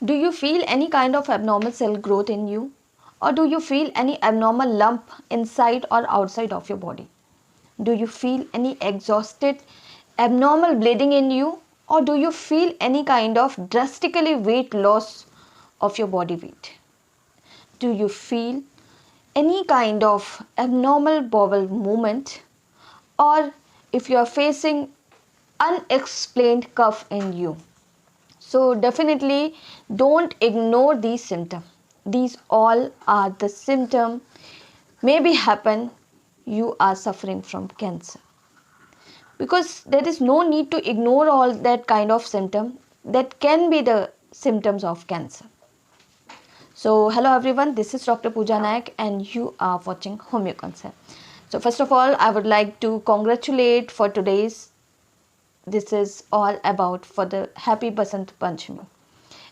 Do you feel any kind of abnormal cell growth in you? Or do you feel any abnormal lump inside or outside of your body? Do you feel any exhausted, abnormal bleeding in you? Or do you feel any kind of drastically weight loss of your body weight? Do you feel any kind of abnormal bowel movement? Or if you are facing unexplained cough in you? So definitely don't ignore these symptoms. These all are the symptoms maybe happen you are suffering from cancer. Because there is no need to ignore all that kind of symptom that can be the symptoms of cancer. So hello everyone, this is Dr. Pooja Nayak and you are watching Homeo Concept. So first of all, I would like to congratulate for today's. This is all about for the happy Basant Panchami.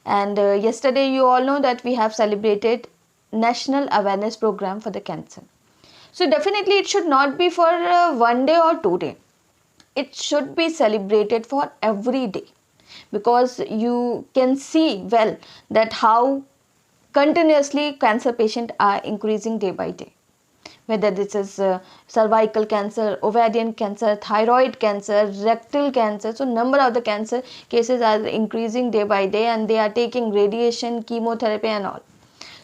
And yesterday you all know that we have celebrated National Awareness Program for the cancer. So definitely it should not be for 1 day or 2 days. It should be celebrated for every day, because you can see well that how continuously cancer patients are increasing day by day. Whether this is cervical cancer, ovarian cancer, thyroid cancer, rectal cancer. So number of the cancer cases are increasing day by day and they are taking radiation, chemotherapy and all.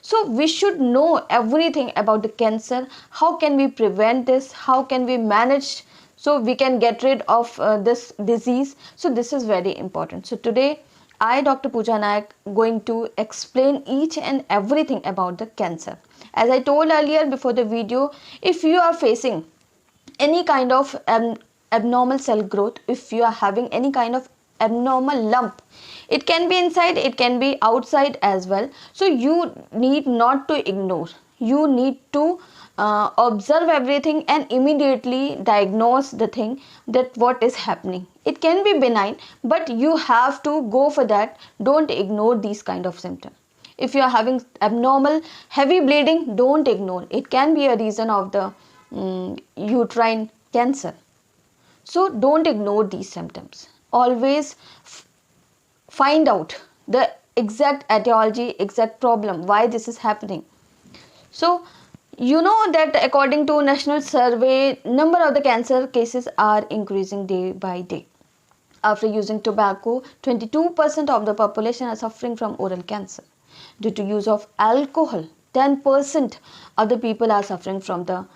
So we should know everything about the cancer. How can we prevent this? How can we manage so we can get rid of this disease? So this is very important. So today I, Dr. Pooja Nayak, going to explain each and everything about the cancer. As I told earlier before the video, if you are facing any kind of abnormal cell growth, if you are having any kind of abnormal lump, it can be inside, it can be outside as well. So you need not to ignore. You need to observe everything and immediately diagnose the thing that what is happening. It can be benign, but you have to go for that. Don't ignore these kind of symptoms. If you are having abnormal heavy bleeding, don't ignore. It can be a reason of the uterine cancer. So don't ignore these symptoms. Always find out the exact etiology, exact problem, why this is happening. So you know that according to national survey, number of the cancer cases are increasing day by day. After using tobacco, 22% of the population are suffering from oral cancer. Due to use of alcohol, 10% of the people are suffering from the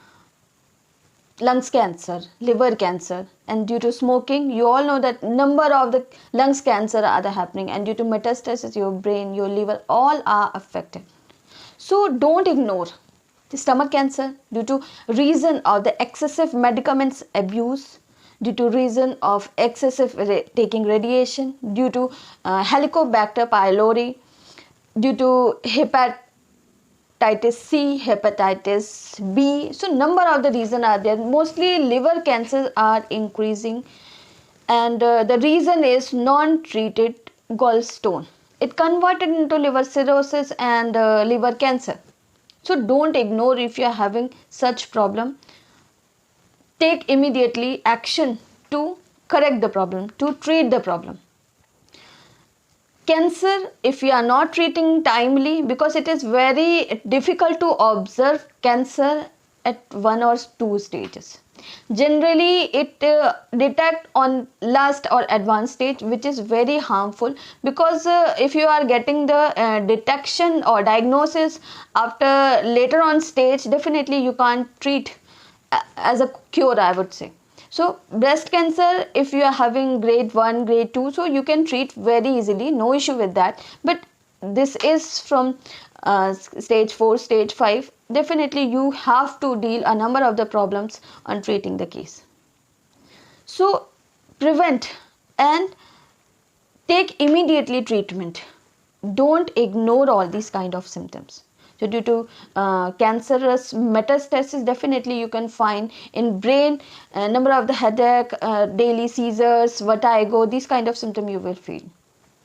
lungs cancer, liver cancer. And due to smoking, you all know that number of the lungs cancer are happening, and due to metastasis, your brain, your liver, all are affected. So don't ignore the stomach cancer due to reason of the excessive medicaments abuse, due to reason of excessive taking radiation, due to Helicobacter pylori, due to hepatitis C, hepatitis B. So number of the reasons are there. Mostly liver cancers are increasing, and the reason is non-treated gallstone. It converted into liver cirrhosis and liver cancer. So don't ignore if you are having such problem. Take immediately action to correct the problem, to treat the problem. Cancer, if we are not treating timely, because it is very difficult to observe cancer at 1 or 2 stages. Generally it detect on last or advanced stage, which is very harmful, because if you are getting the detection or diagnosis after later on stage, definitely you can't treat as a cure, I would say. So breast cancer, if you are having grade 1, grade 2, so you can treat very easily, no issue with that. But this is from stage 4, stage 5, definitely you have to deal a number of the problems on treating the case. So prevent and take immediately treatment. Don't ignore all these kind of symptoms. So due to cancerous metastasis, definitely you can find in brain number of the headache, daily seizures, vertigo, these kind of symptoms you will feel.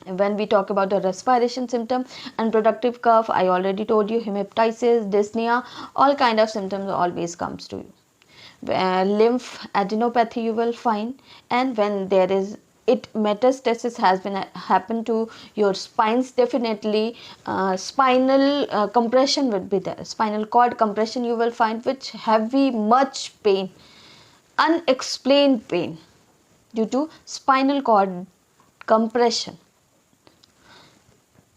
And when we talk about the respiration symptom, unproductive cough, I already told you, hemoptysis, dyspnea, all kind of symptoms always comes to you. Lymph adenopathy you will find, and when there is it metastasis has been happened to your spines, definitely spinal compression would be there. Spinal cord compression you will find, which heavy, much pain, unexplained pain due to spinal cord compression.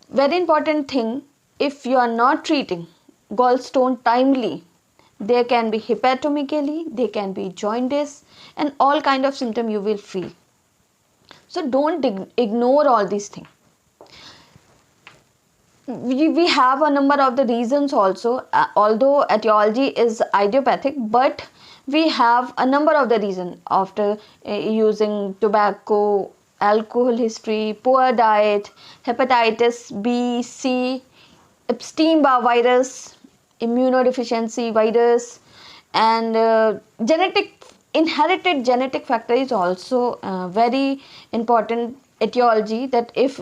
Very important thing, if you are not treating gallstone timely, there can be hepatomegaly, there can be jaundice, and all kind of symptom you will feel. So don't ignore all these things. We have a number of the reasons also, although etiology is idiopathic, but we have a number of the reasons after using tobacco, alcohol history, poor diet, hepatitis B, C, Epstein-Barr virus, immunodeficiency virus, and inherited genetic factor is also very important etiology, that if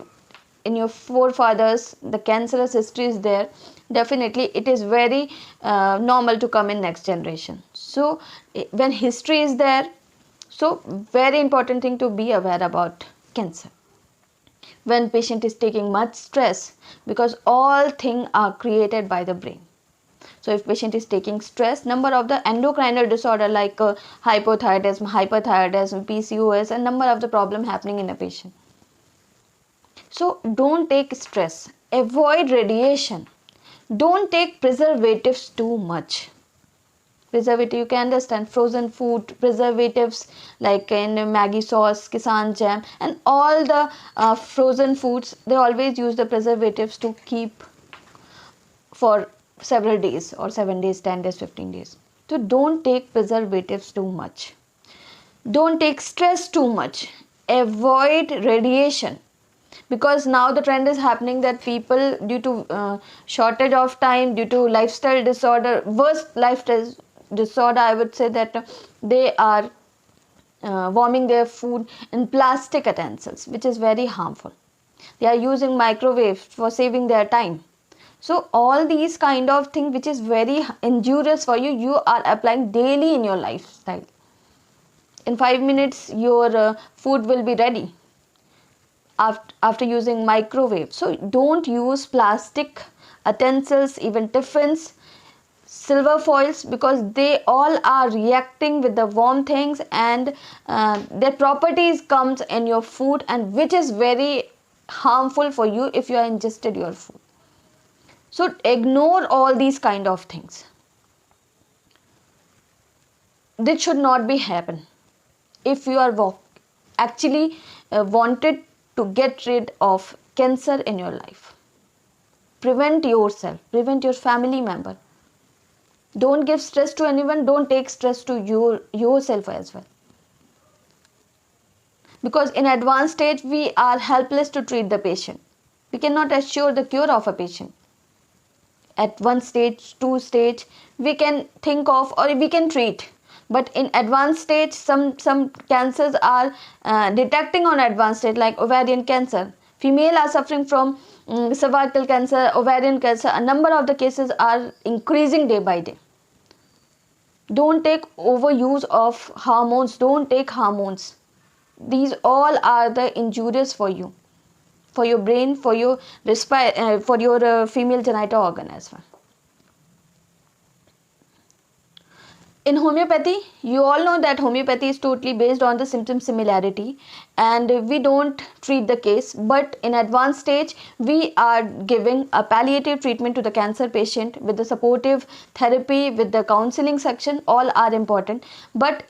in your forefathers the cancerous history is there, definitely it is very normal to come in next generation. So when history is there, so very important thing to be aware about cancer. When patient is taking much stress, because all things are created by the brain. So if patient is taking stress, number of the endocrinal disorder like hypothyroidism, hyperthyroidism, PCOS, and number of the problem happening in a patient. So don't take stress, avoid radiation, don't take preservatives too much. Preservative, you can understand, frozen food preservatives like in Maggi sauce, Kisan jam, and all the frozen foods, they always use the preservatives to keep for several days, or 7 days, 10 days, 15 days. So don't take preservatives too much. Don't take stress too much. Avoid radiation. Because now the trend is happening that people, due to shortage of time, due to lifestyle disorder, worst lifestyle disorder, I would say, that they are warming their food in plastic utensils, which is very harmful. They are using microwave for saving their time. So all these kind of things which is very injurious for you, you are applying daily in your lifestyle. In 5 minutes your food will be ready after using microwave. So don't use plastic utensils, even tiffins, silver foils, because they all are reacting with the warm things, and their properties comes in your food, and which is very harmful for you if you are ingested your food. So ignore all these kind of things. This should not be happen. If you are actually wanted to get rid of cancer in your life, prevent yourself, prevent your family member. Don't give stress to anyone, don't take stress to yourself as well. Because in advanced stage we are helpless to treat the patient. We cannot assure the cure of a patient. At 1 stage, 2 stage, we can think of, or we can treat. But in advanced stage, some cancers are detecting on advanced stage, like ovarian cancer. Female are suffering from cervical cancer, ovarian cancer. A number of the cases are increasing day by day. Don't take overuse of hormones. Don't take hormones. These all are the injurious for you, for your brain, for your female genital organ as well. In homeopathy, you all know that homeopathy is totally based on the symptom similarity, and we don't treat the case. But in advanced stage, we are giving a palliative treatment to the cancer patient with the supportive therapy, with the counseling section, all are important. But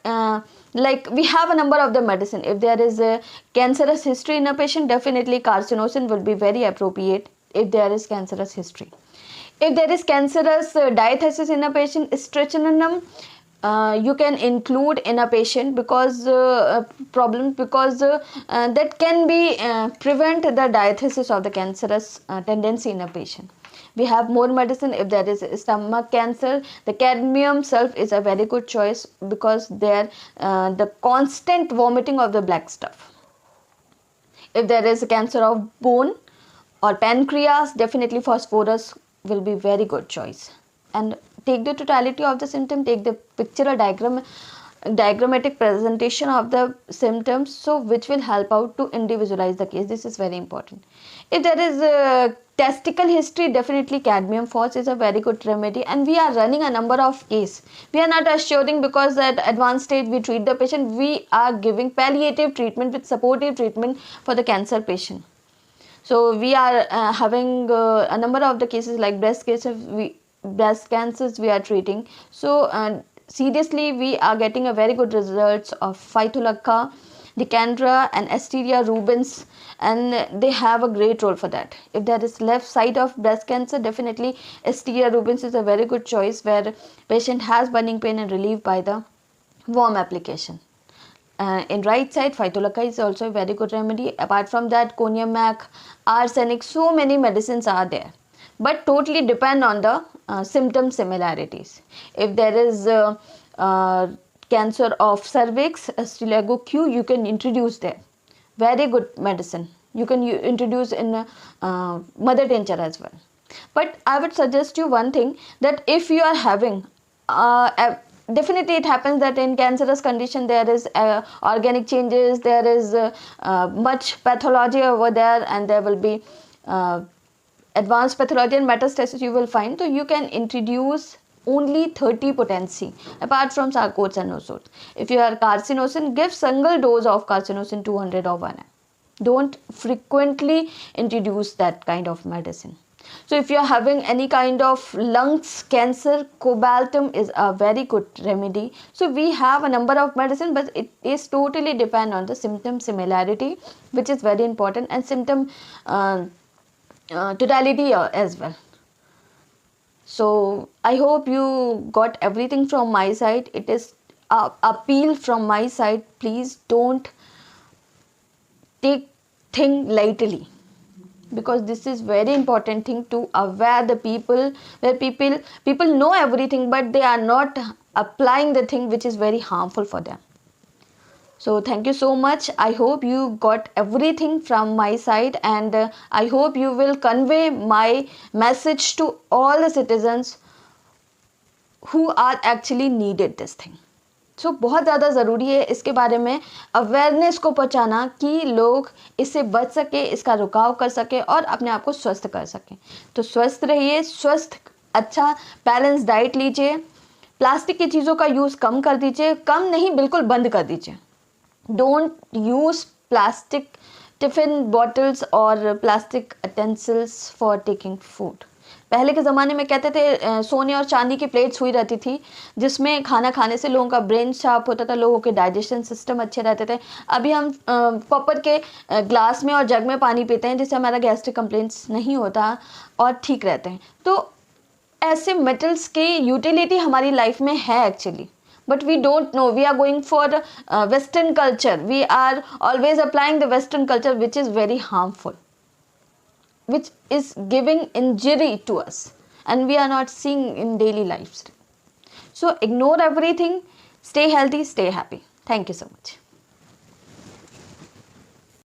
like we have a number of the medicine. If there is a cancerous history in a patient, definitely carcinosin will be very appropriate if there is cancerous history. If there is cancerous diathesis in a patient, stretchinum you can include in a patient, because problem, because that can be prevent the diathesis of the cancerous tendency in a patient. We have more medicine. If there is stomach cancer, the cadmium sulf is a very good choice, because there the constant vomiting of the black stuff. If there is a cancer of bone or pancreas, definitely phosphorus will be very good choice. And take the totality of the symptom, take the pictorial diagram diagrammatic presentation of the symptoms, so which will help out to individualize the case. This is very important. If there is a testicle history, definitely cadmium phos is a very good remedy, and we are running a number of cases. We are not assuring because at advanced stage we treat the patient. We are giving palliative treatment with supportive treatment for the cancer patient. So we are having a number of the cases like breast cancers we are treating. So seriously, we are getting a very good results of Phytolacca, Decandra and Asteria rubens, and they have a great role for that. If there is left side of breast cancer, definitely Asteria rubens is a very good choice, where patient has burning pain and relief by the warm application. In right side, Phytolacca is also a very good remedy. Apart from that, Coniamac, arsenic, so many medicines are there, but totally depend on the symptom similarities. If there is cancer of cervix, Astilago Q, you can introduce there. Very good medicine. You can introduce in mother tincture as well. But I would suggest you one thing, that if you are having definitely it happens that in cancerous condition there is organic changes, there is much pathology over there, and there will be advanced pathology and metastasis you will find. So you can introduce only 30 potency apart from sarcodes and nosodes. If you are carcinosin, give single dose of carcinosin 200 or 1. Don't frequently introduce that kind of medicine. So if you are having any kind of lungs cancer, cobaltum is a very good remedy. So we have a number of medicine, but it is totally depend on the symptom similarity, which is very important, and symptom totality as well. So I hope you got everything from my side. It is a appeal from my side. Please don't take thing lightly, because this is very important thing to aware the people, where people know everything, but they are not applying the thing which is very harmful for them. So thank you so much. I hope you got everything from my side, and I hope you will convey my message to all the citizens who are actually needed this thing. So बहुत ज़्यादा ज़रूरी है इसके बारे में awareness को पहुँचाना, कि लोग इससे बच सके, इसका रुकाव कर सके और अपने आप को स्वस्थ कर सकें. तो स्वस्थ रहिए, स्वस्थ अच्छा बैलेंस डाइट लीजिए, प्लास्टिक की चीज़ों का यूज़ कम कर दीजिए, कम नहीं बिल्कुल बंद कर दीजिए. Don't use plastic tiffin bottles और plastic utensils for taking food. पहले के ज़माने में कहते थे सोने और चांदी की प्लेट्स हुई रहती थी, जिसमें खाना खाने से लोगों का ब्रेन शार्प होता था, लोगों के डाइजेशन सिस्टम अच्छे रहते थे. अभी हम कॉपर के ग्लास में और जग में पानी पीते हैं, जिससे हमारा गैस्ट्रिक कंप्लेंट्स नहीं होता और ठीक रहते हैं. तो ऐसे मेटल्स की यूटिलिटी हमारी लाइफ में है actually, but we don't know. We are going for the western culture. We are always applying the western culture, which is very harmful, which is giving injury to us, and we are not seeing in daily lives. So ignore everything, stay healthy, stay happy. Thank you so much.